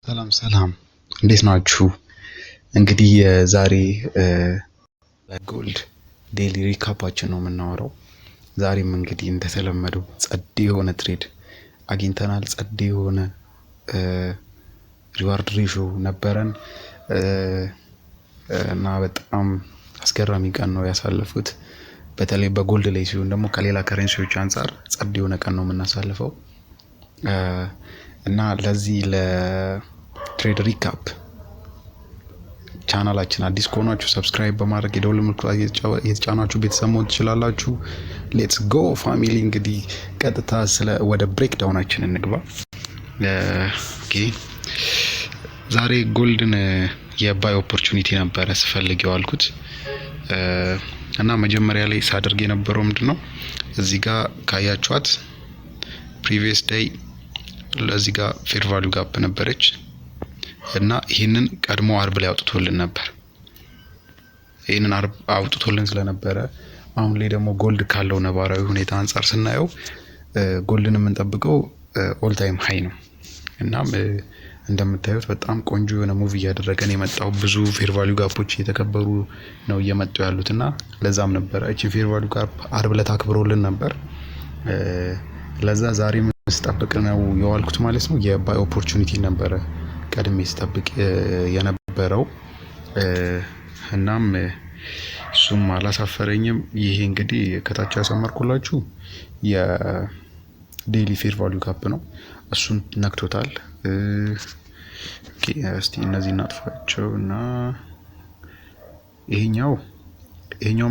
ሰላም ሰላም፣ እንዴት ናችሁ? እንግዲህ ዛሬ በጎልድ ዴይሊ ሪካፓችን ነው የምናወራው። ዛሬም እንግዲህ እንደተለመደው ጸዴ የሆነ ትሬድ አግኝተናል። ጸዴ የሆነ ሪዋርድ ሬሾ ነበረን እና በጣም አስገራሚ ቀን ነው ያሳለፉት። በተለይ በጎልድ ላይ ሲሆን ደግሞ ከሌላ ከረንሲዎች አንጻር ጸዴ የሆነ ቀን ነው የምናሳልፈው እና ለዚህ ለትሬድ ሪካፕ ቻናላችን አዲስ ከሆናችሁ ሰብስክራይብ በማድረግ የደወል ምልክቱን እየተጫናችሁ ቤተሰብ መሆን ትችላላችሁ። ሌትስ ጎ ፋሚሊ። እንግዲህ ቀጥታ ወደ ብሬክ ዳውናችን እንግባ። ኦኬ ዛሬ ጎልድን የባይ ኦፖርቹኒቲ ነበረ ስፈልግ የዋልኩት እና መጀመሪያ ላይ ሳደርግ የነበረው ምንድነው እዚህ ጋር ካያችኋት ፕሪቪየስ ዴይ ለዚህ ጋር ፌር ቫልዩ ጋፕ ነበረች እና ይሄንን ቀድሞ አርብ ላይ አውጥቶልን ነበር። ይሄንን አርብ አውጥቶልን ስለነበረ አሁን ላይ ደግሞ ጎልድ ካለው ነባራዊ ሁኔታ አንፃር ስናየው ጎልድን የምንጠብቀው ኦል ታይም ሃይ ነው። እናም እንደምታዩት በጣም ቆንጆ የሆነ ሙቭ እያደረገን የመጣው ብዙ ፌር ቫልዩ ጋፖች እየተከበሩ ነው እየመጡ ያሉት እና ለዛም ነበር እቺ ፌር ቫልዩ ጋፕ አርብ ዕለት አክብሮልን ነበር። ለዛ ዛሬ ስጠብቅ ነው የዋልኩት ማለት ነው። የባይ ኦፖርቹኒቲ ነበረ ቀድሜ ስጠብቅ የነበረው እናም እሱም አላሳፈረኝም። ይሄ እንግዲህ ከታች ያሰመርኩላችሁ የዴይሊ ፌር ቫልዩ ካፕ ነው። እሱን ነክቶታል። ኦኬ እስቲ እነዚህ እናጥፋቸው እና ይሄኛው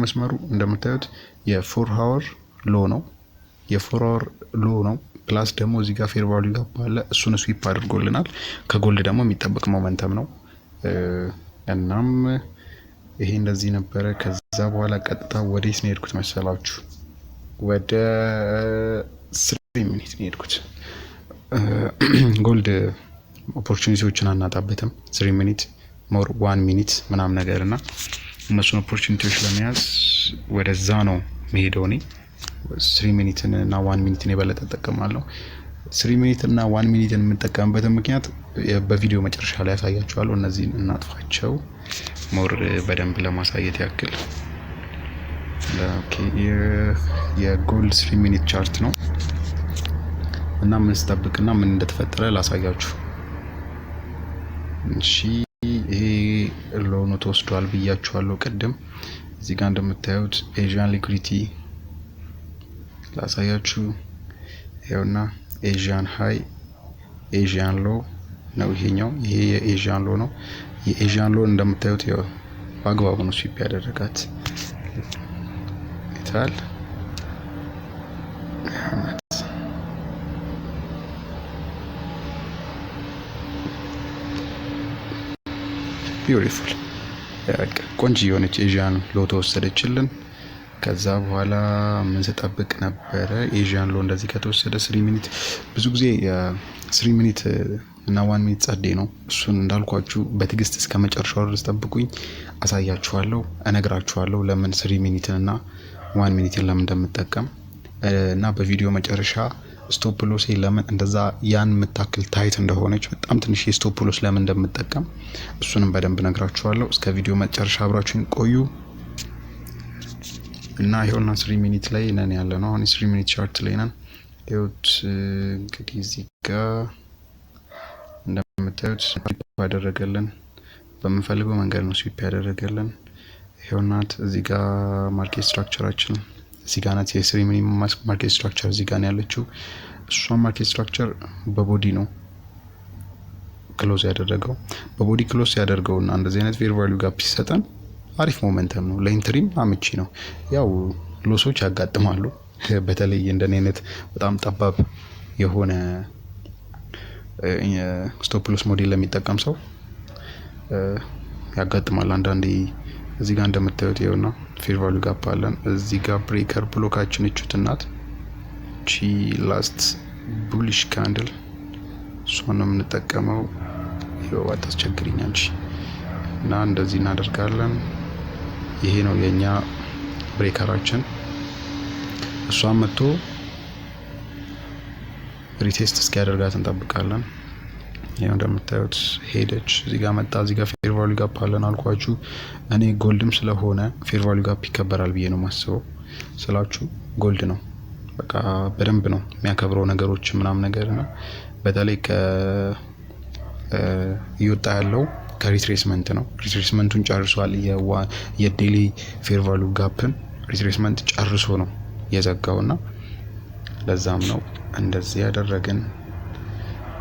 መስመሩ እንደምታዩት የፎር ሃወር ሎ ነው። የፎር ሃወር ሎ ነው ፕላስ ደግሞ እዚህ ጋር ፌር ቫልዩ ጋፕ አለ። እሱን ስዊፕ አድርጎልናል። ከጎልድ ደግሞ የሚጠበቅ ሞመንተም ነው። እናም ይሄ እንደዚህ ነበረ። ከዛ በኋላ ቀጥታ ወዴት ነው የሄድኩት መሰላችሁ? ወደ 3 ሚኒት ነው የሄድኩት። ጎልድ ኦፖርቹኒቲዎችን አናጣበትም። 3 ሚኒት ሞር 1 ሚኒት ምናምን ነገር እና እነሱን ኦፖርቹኒቲዎች ለመያዝ ወደዛ ነው መሄደው። እኔ 3 ሚኒትን እና 1 ሚኒትን የበለጠ እጠቀማለሁ። 3 ሚኒት እና 1 ሚኒትን የምጠቀምበትን ምክንያት በቪዲዮ መጨረሻ ላይ ያሳያችኋለሁ። እነዚህን እናጥፋቸው ሞር በደንብ ለማሳየት ያክል። ኦኬ የጎልድ 3 ሚኒት ቻርት ነው እና ምን ስጠብቅና ምን እንደተፈጠረ ላሳያችሁ። እሺ ይሄ ሎኑ ተወስዷል ብያችኋለሁ ቅድም። እዚህ ጋር እንደምታዩት ኤዥያን ሊኩዊዲቲ ላሳያችሁ። ይሄውና ኤዥያን ሃይ ኤዥያን ሎ ነው ይሄኛው። ይሄ የኤዥያን ሎ ነው። የኤዥያን ሎ እንደምታዩት ያው በአግባቡ ነው ስዊፕ ያደረጋት ይታል። ቢዩቲፉል ቆንጆ የሆነች ኤዥያን ሎ ተወሰደችልን። ከዛ በኋላ ምን ስጠብቅ ነበረ? ኤዥያን ሎ እንደዚህ ከተወሰደ 3 ሚኒት ብዙ ጊዜ 3 ሚኒት እና 1 ሚኒት ጸዴ ነው። እሱን እንዳልኳችሁ በትዕግስት እስከ መጨረሻው ድረስ ጠብቁኝ፣ አሳያችኋለሁ፣ እነግራችኋለሁ ለምን 3 ሚኒትን እና 1 ሚኒትን ለምን እንደምጠቀም እና በቪዲዮ መጨረሻ ስቶፕ ሎሴ ለምን እንደዛ ያን የምታክል ታይት እንደሆነች በጣም ትንሽ የስቶፕ ሎስ ለምን እንደምጠቀም እሱንም በደንብ እነግራችኋለሁ። እስከ ቪዲዮ መጨረሻ አብራችሁን ቆዩ እና ይሄውና 3 ሚኒት ላይ ነን ያለ ነው። አሁን 3 ሚኒት ቻርት ላይ ነን። ይኸውት እንግዲህ እዚህ ጋር እንደምታዩት ስዊፕ ያደረገልን በምንፈልገው መንገድ ነው ስዊፕ ያደረገልን። ይሄውና እዚህ ጋር ማርኬት ስትራክቸራችን እዚህ ጋር ናት። የ3 ሚኒት ማርኬት ስትራክቸር እዚህ ጋር ነው ያለችው። እሷ ማርኬት ስትራክቸር በቦዲ ነው ክሎዝ ያደረገው። በቦዲ ክሎዝ ያደርገውና እንደዚህ አይነት ፌር ቫልዩ ጋፕ ሲሰጠን አሪፍ ሞመንተም ነው፣ ለኢንትሪም አመቺ ነው። ያው ሎሶች ያጋጥማሉ። በተለይ እንደኔ አይነት በጣም ጠባብ የሆነ ስቶፕ ሎስ ሞዴል ለሚጠቀም ሰው ያጋጥማል አንዳንዴ። እዚህ ጋር እንደምታዩት ይኸውና ፌር ቫልዩ ጋፕ አለን። እዚህ ጋር ብሬከር ብሎካችን እቹትናት ቺ ላስት ቡሊሽ ካንድል እሷን ነው የምንጠቀመው። ይኸው አታስቸግሪኛለሽ እና እንደዚህ እናደርጋለን። ይሄ ነው የኛ ብሬከራችን። እሷን መጥቶ ሪቴስት እስኪያደርጋት እንጠብቃለን። ያው እንደምታዩት ሄደች። እዚህ ጋር መጣ። እዚህ ጋር ፌር ቫልዩ ጋፕ አለን አልኳችሁ። እኔ ጎልድም ስለሆነ ፌር ቫልዩ ጋፕ ይከበራል ብዬ ነው ማስበው። ስላችሁ ጎልድ ነው በቃ በደንብ ነው የሚያከብረው ነገሮች ምናምን ነገር ነው። በተለይ እየወጣ ያለው ከሪትሬስመንት ነው። ሪትሬስመንቱን ጨርሷል። የዴሊ ፌር ቫልዩ ጋፕን ሪትሬስመንት ጨርሶ ነው የዘጋውና ለዛም ነው እንደዚህ ያደረግን።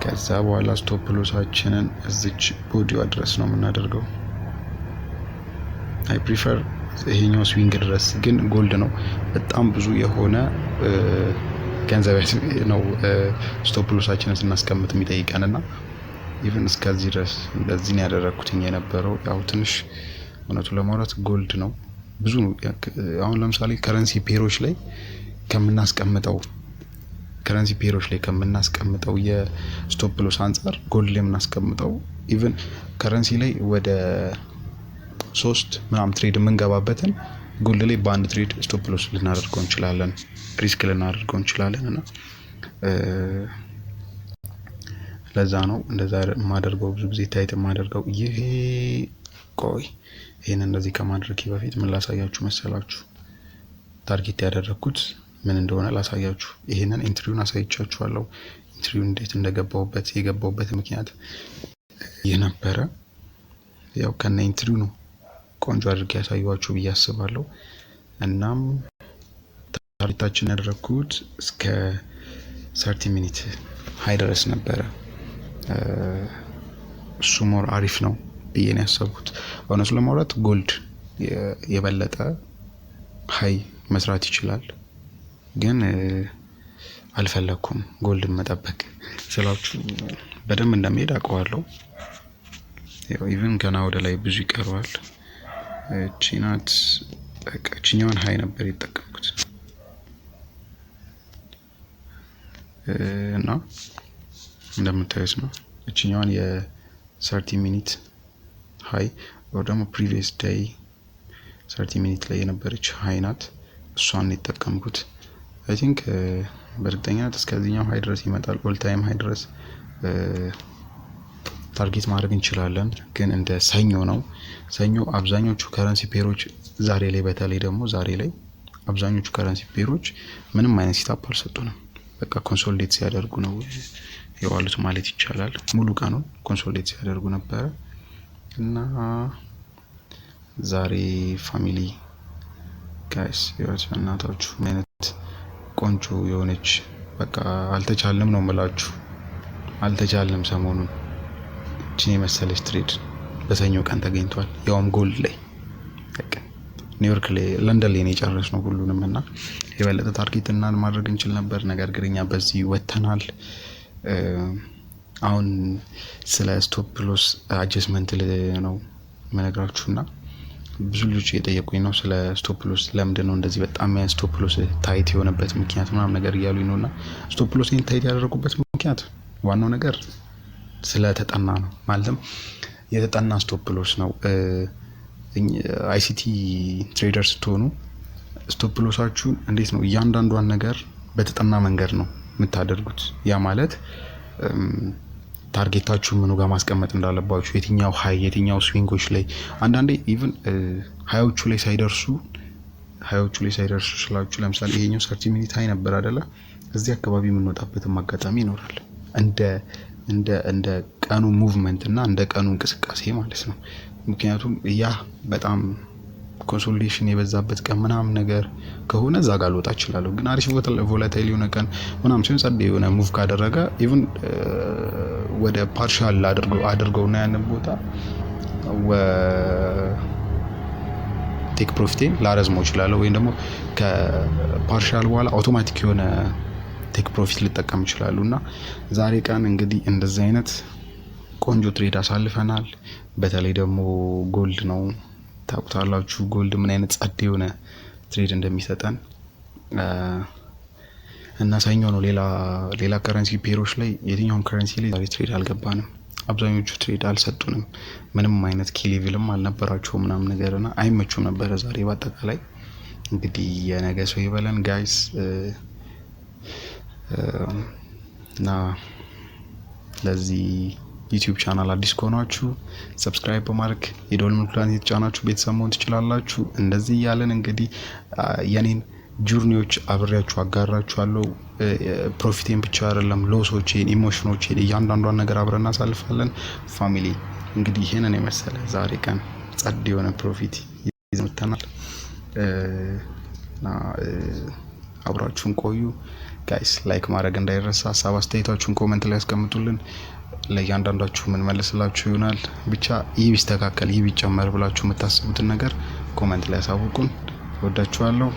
ከዛ በኋላ ስቶፕ ሎሳችንን እዚች ቦዲዋ ድረስ ነው የምናደርገው። አይ ፕሪፈር ይሄኛው ስዊንግ ድረስ ግን ጎልድ ነው በጣም ብዙ የሆነ ገንዘብ ነው ስቶፕ ሎሳችንን ስናስቀምጥ የሚጠይቀንና ኢቭን እስከዚህ ድረስ እንደዚህ ነው ያደረኩትኝ የነበረው። ያው ትንሽ እውነቱ ለማውራት ጎልድ ነው ብዙ ነው። አሁን ለምሳሌ ከረንሲ ፔሮች ላይ ከምናስቀምጠው የስቶፕ ሎስ አንፃር ጎልድ ላይ የምናስቀምጠው ኢቭን ከረንሲ ላይ ወደ 3 ምናምን ትሬድ የምንገባበትን ጎልድ ላይ በአንድ ትሬድ ስቶፕ ሎስ ልናደርገው እንችላለን፣ ሪስክ ልናደርገው እንችላለን። እና ለዛ ነው እንደዛ የማደርገው ብዙ ጊዜ ታይት የማደርገው። ይሄን እንደዚህ ከማድረግ በፊት ምን ላሳያችሁ መሰላችሁ? ታርጌት ያደረኩት ምን እንደሆነ ላሳያችሁ። ይሄንን ኢንትሪውን አሳይቻችኋለሁ። ኢንትሪው እንዴት የገባውበት ምክንያት ይህ ነበረ። ያው ከነ ኢንትሪው ነው ቆንጆ አድርጌ ያሳየኋችሁ ብዬ አስባለሁ። እናም ታርጌታችን ያደረኩት እስከ 30 ሚኒት ሃይ ድረስ ነበረ። እሱ ሞር አሪፍ ነው ብዬ ነው ያሰብኩት። እውነቱ ለማውራት ጎልድ የበለጠ ሃይ መስራት ይችላል፣ ግን አልፈለኩም ጎልድ መጠበቅ ስላችሁ በደንብ እንደሚሄድ አውቀዋለሁ። ያው ኢቭን ገና ወደ ላይ ብዙ ይቀረዋል። ቺናት በቃ ቺኛውን ሃይ ነበር የተጠቀምኩት እና እንደምታዩት ነው እቺኛውን የ30 ሚኒት ሃይ ወይ ደግሞ ፕሪቪየስ ዴይ 30 ሚኒት ላይ የነበረች ሃይ ናት። እሷን የተጠቀምኩት አይ ቲንክ በእርግጠኛነት እስከዚህኛው ሃይ ድረስ ይመጣል። ኦል ታይም ሃይ ድረስ ታርጌት ማድረግ እንችላለን፣ ግን እንደ ሰኞ ነው። ሰኞ አብዛኞቹ ከረንሲ ፔሮች ዛሬ ላይ በተለይ ደግሞ ዛሬ ላይ አብዛኞቹ ከረንሲ ፔሮች ምንም አይነት ሲታፕ አልሰጡንም። በቃ ኮንሶሊዴት ሲያደርጉ ነው የዋሉት ማለት ይቻላል። ሙሉ ቀኑን ኮንሶሊዴት ሲያደርጉ ነበረ እና ዛሬ ፋሚሊ ጋይስ ይወት እናታችሁ ምን አይነት ቆንጆ የሆነች በቃ አልተቻልንም ነው የምላችሁ። አልተቻልንም ሰሞኑን እቺ የመሰለች ትሬድ በሰኞ ቀን ተገኝቷል። ያውም ጎልድ ላይ በቃ ኒውዮርክ ላይ ለንደን ላይ ነው የጨረስነው ሁሉንም እና የበለጠ ታርጌት እና ማድረግ እንችል ነበር። ነገር ግን እኛ በዚህ ወተናል። አሁን ስለ ስቶፕ ሎስ አጀስትመንት ነው መነግራችሁና ብዙ ልጆች እየጠየቁኝ ነው ስለ ስቶፕ ሎስ ለምንድን ነው እንደዚህ በጣም ስቶፕ ሎስ ታይት የሆነበት ምክንያት ምናምን ነገር እያሉኝ ነውና ስቶፕ ሎስ ታይት ያደረጉበት ምክንያት ዋናው ነገር ስለተጠና ነው። ማለትም የተጠና ስቶፕ ሎስ ነው። አይሲቲ ትሬደር ስትሆኑ ስቶፕ ሎሳችሁን እንዴት ነው እያንዳንዷን ነገር በተጠና መንገድ ነው የምታደርጉት። ያ ማለት ታርጌታችሁ ምኑ ጋር ማስቀመጥ እንዳለባችሁ፣ የትኛው ሃይ የትኛው ስዊንጎች ላይ አንዳንዴ ኢቭን ሃዮቹ ላይ ሳይደርሱ ስላችሁ ለምሳሌ ይሄኛው 30 ሚኒት ሃይ ነበር አይደለ? እዚህ አካባቢ የምንወጣበትም አጋጣሚ ይኖራል እንደ ቀኑ ሙቭመንት እና እንደ ቀኑ እንቅስቃሴ ማለት ነው። ምክንያቱም ያ በጣም ኮንሶሊዴሽን የበዛበት ቀን ምናምን ነገር ከሆነ እዛ ጋር ልወጣ እችላለሁ። ግን አሪፍ ቮላታይል የሆነ ቀን ምናምን ሲሆን ጸድ የሆነ ሙቭ ካደረገ ኢቭን ወደ ፓርሻል አድርገውና ያንን ቦታ ቴክ ፕሮፊቴን ላረዝመው እችላለሁ፣ ወይም ደግሞ ከፓርሻል በኋላ አውቶማቲክ የሆነ ቴክ ፕሮፊት ልጠቀም እችላለሁ። እና ዛሬ ቀን እንግዲህ እንደዚህ አይነት ቆንጆ ትሬድ አሳልፈናል። በተለይ ደግሞ ጎልድ ነው ታውቁታላችሁ፣ ጎልድ ምን አይነት ጸድ የሆነ ትሬድ እንደሚሰጠን እና ሰኞ ነው ሌላ ከረንሲ ፔሮች ላይ የትኛውም ከረንሲ ላይ ዛሬ ትሬድ አልገባንም። አብዛኞቹ ትሬድ አልሰጡንም። ምንም አይነት ኪ ሌቭልም አልነበራቸውም ምናምን ነገርና አይመቹም ነበረ ዛሬ። በአጠቃላይ እንግዲህ የነገ ሰው ይበለን ጋይስ። እና ለዚህ ዩቲዩብ ቻናል አዲስ ከሆናችሁ ሰብስክራይብ በማድረግ የደወል ምልክቱን የተጫናችሁ ቤተሰብ መሆን ትችላላችሁ። እንደዚህ እያለን እንግዲህ የኔን ጆርኒዎች አብሬያችሁ አጋራችኋለሁ። ፕሮፊቴን ብቻ አይደለም ሎሶቼን፣ ኢሞሽኖቼን እያንዳንዷን ነገር አብረን እናሳልፋለን። ፋሚሊ እንግዲህ ይሄንን የመሰለ ዛሬ ቀን ጸድ የሆነ ፕሮፊት ይዘን መጥተናል እና አብራችሁን ቆዩ ጋይስ። ላይክ ማድረግ እንዳይረሳ። ሀሳብ አስተያየታችሁን ኮሜንት ላይ ያስቀምጡልን። ለእያንዳንዳችሁ ምን መልስላችሁ ይሆናል። ብቻ ይህ ቢስተካከል ይህ ቢጨመር ብላችሁ የምታስቡትን ነገር ኮሜንት ላይ ያሳውቁን። ወዳችኋለሁ።